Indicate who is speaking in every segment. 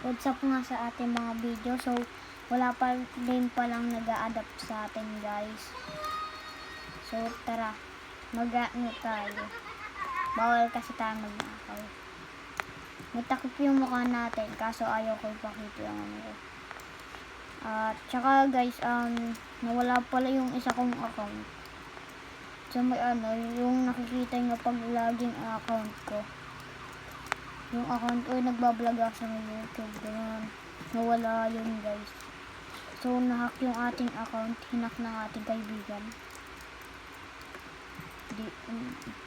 Speaker 1: what's up nga sa ating mga video. So, wala pa din palang nag-a-adapt sa atin, guys. So, tara. Mag-ano tayo. Bawal kasi tayo mag-nakaw. May takip yung mukha natin, kaso ayaw ko ipakita yung ano ko. At tsaka guys, nawala pala yung isa kong account. So, may yung nakikita nyo pag login ang account ko. Yung account ko ay nagbablog ako sa YouTube. Ganun. Nawala yun, guys. So, nahack yung ating account. Hinak ng ating kaibigan.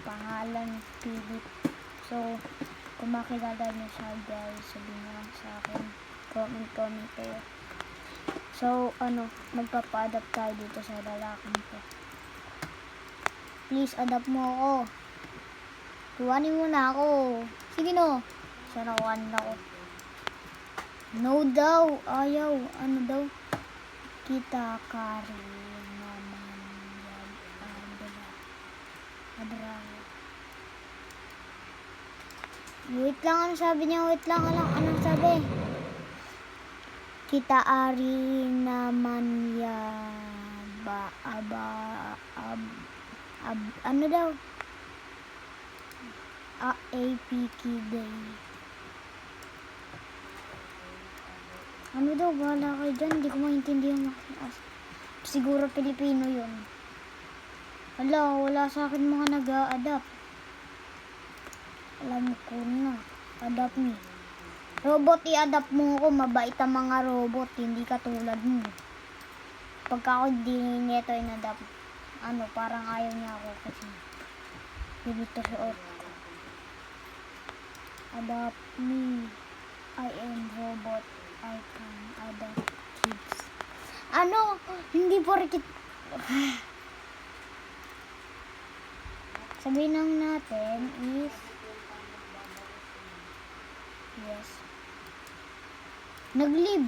Speaker 1: Pangalan, Philip. So, kung makilala niyo siya, guys, sabihin niyo lang sa akin. Comment kayo. So, magpapa-adapt tayo dito sa lalaking ko. Please, adapt mo ako. Kuhanin mo na ako. Sige no. Sana kuhanin ako. No daw. Ayaw. Ano daw? Kita kari naman yan. Adra. Wait lang. Ano sabi niya? Wait lang. Anong sabi? Kita ari naman yan. Ano daw? APK day. Ano daw? Bahala kayo dyan. Hindi ko maintindihan. Siguro Pilipino yun. Hala, wala sa akin mga nag-a-adapt. Alam ko na. Adapt me. Robot, i-adapt mo ako. Mabait ang mga robot. Hindi katulad mo. Pagka ako di neto in-adapt, parang ayaw niya ako kasi dito sa ko. Adapt me. I am robot. I can adapt kids. Hindi porkit sabihin lang natin is yes. Nag-live.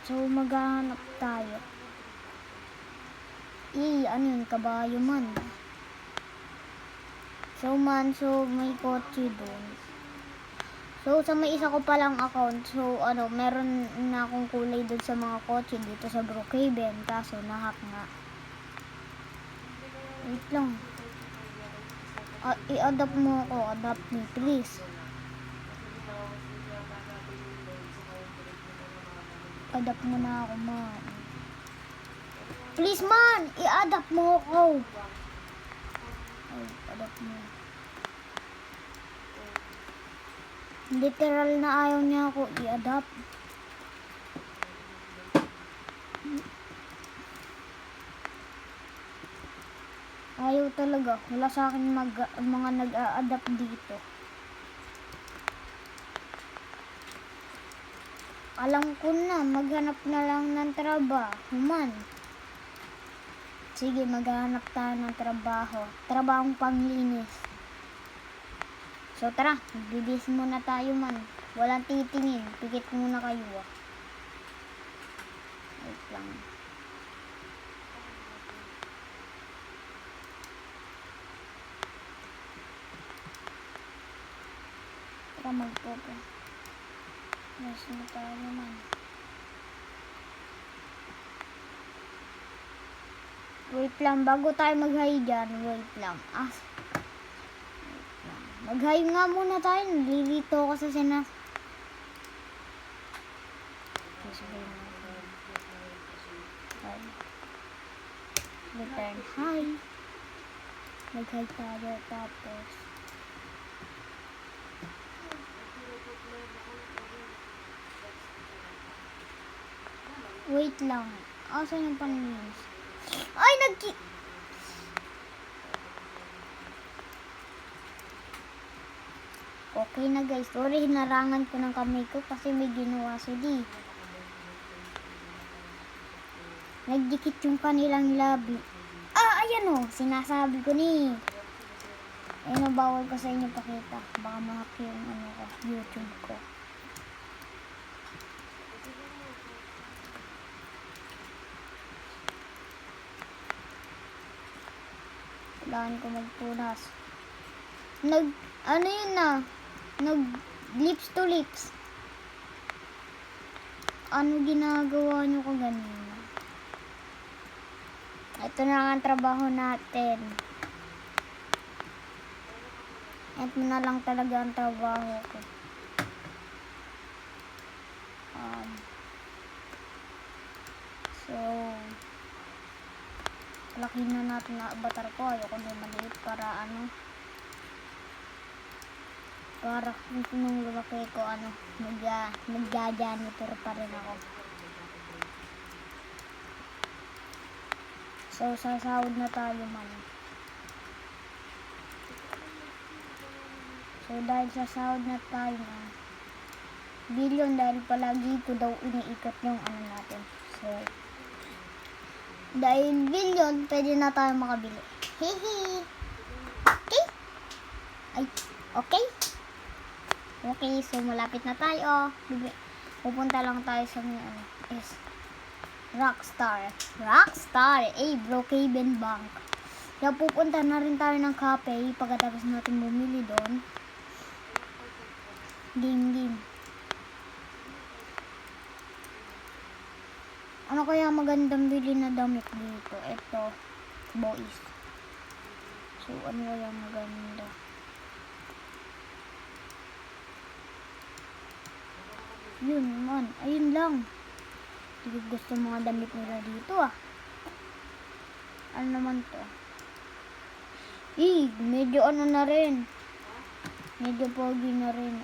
Speaker 1: So, maghahanap tayo. Ano yun? Kabayo man. So, may kotse doon. So, sa may isa ko palang account, so, meron na akong kulay doon sa mga kotse dito sa Brookhaven. Kaso, nahack nga. Wait lang. I-adapt mo ako. Adapt me, please. Adapt mo na ako, man. Please, man! I-adapt mo ako. Adapt mo. Literal na ayaw niya ako i-adapt. Ayaw talaga. Wala sa akin mga nag-a-adapt dito. Alam ko na, maghanap na lang ng trabaho, man. Sige, maghanap tayo ng trabaho. Trabahong panglinis. So, tara. Magbibis muna tayo, man. Walang titingin. Pikit muna kayo, Wait lang. Tara, magpopo. Yes, na tayo, man. Wait lang. Bago tayo mag-hi dyan, wait lang. Mag-hi nga muna tayo. Nililito ko sa return hi. Mag-hi tayo tapos wait lang. Asan yung panlinis? Ay, okay na, guys. Sorry, hinarangan ko ng kamay ko kasi may ginawa si D. Nagdikit yung kanilang labi. Ayan sinasabi ko ni. Ayun bawal ko sa inyo pakita. Baka mahack yung YouTube ko. Kailangan ko magpunas. lips to lips. Ano ginagawa nyo ko ganina? Ito na ang trabaho natin. Ito na lang talaga ang trabaho ko. So, laki na natin na avatar ko. Ayoko na maliit para ano. Para nung lumaki ko ano, nagja-janitor pa rin ako. So, sasahod na tayo man. So, dahil sasahod na tayo man, billion dahil palagi ko daw iniikot yung ano natin. So, dahil billion, pwede na tayo makabili. Hehe. Okay? Ay, okay? Okay, so malapit na tayo. Pupunta lang tayo sa may ano, is Rockstar, Brookhaven Bank. Kaya pupunta na rin tayo ng cafe pagkatapos natin bumili doon. Game. Ano kaya magandang bili na damit dito? Ito, boys. So, ano kaya maganda? Yun man, ayun lang. Hindi gusto mga damit nila dito ah. Ano naman to? Medyo ano na rin. Medyo pogi na rin.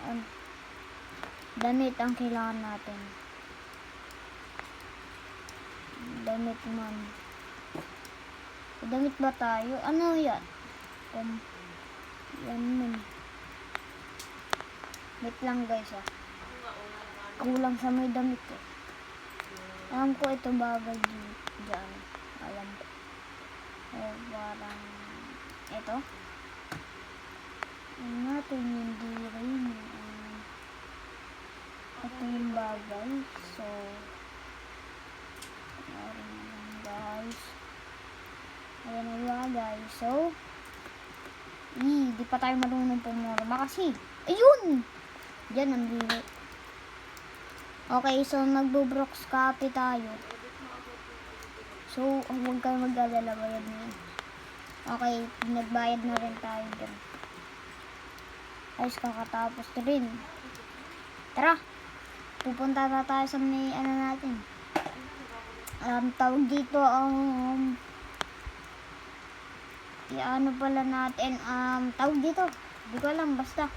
Speaker 1: Damit ang kailangan natin. Damit man. Damit ba tayo? Ano yan? Yan man. Wait lang guys ah. Kulang sa may damit eh. Alam ko ito bagay dyan. Alam ko. Parang ito. Ano natin hindi rin. Ito yung bagay. So, guys. Ayan ang bagay. So, di pa tayo marunong pumorma kasi. Ayun! Diyan ang dili. Okay, so nagbo-Brooks Cafe tayo. So, huwag kayo mag-alala, bayad na yun. Okay, nagbayad na rin tayo dyan. Ayos, kakatapos na rin. Tara! Pupunta na tayo sa may ano natin. Tawag dito ang ano pala natin, tawag dito. Hindi ko alam, basta.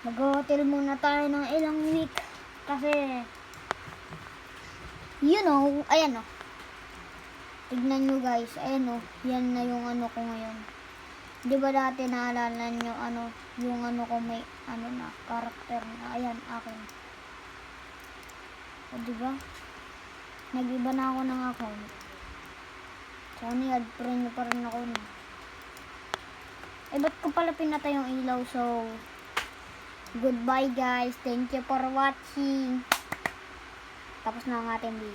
Speaker 1: Mag-hotel muna tayo ng ilang week. Kasi, you know, ayan o. Tignan nyo guys, ayan o. Yan na yung ano ko ngayon. Di ba dati naalala nyo yung ano ko may na, karakter na. Ayan, akin. O diba? Nag-iba na ako ng account. Sana i-add friend nyo pa rin ako na. Ba't ko pala pinatay yung ilaw? So, goodbye guys. Thank you for watching. Tapos na ang ating video.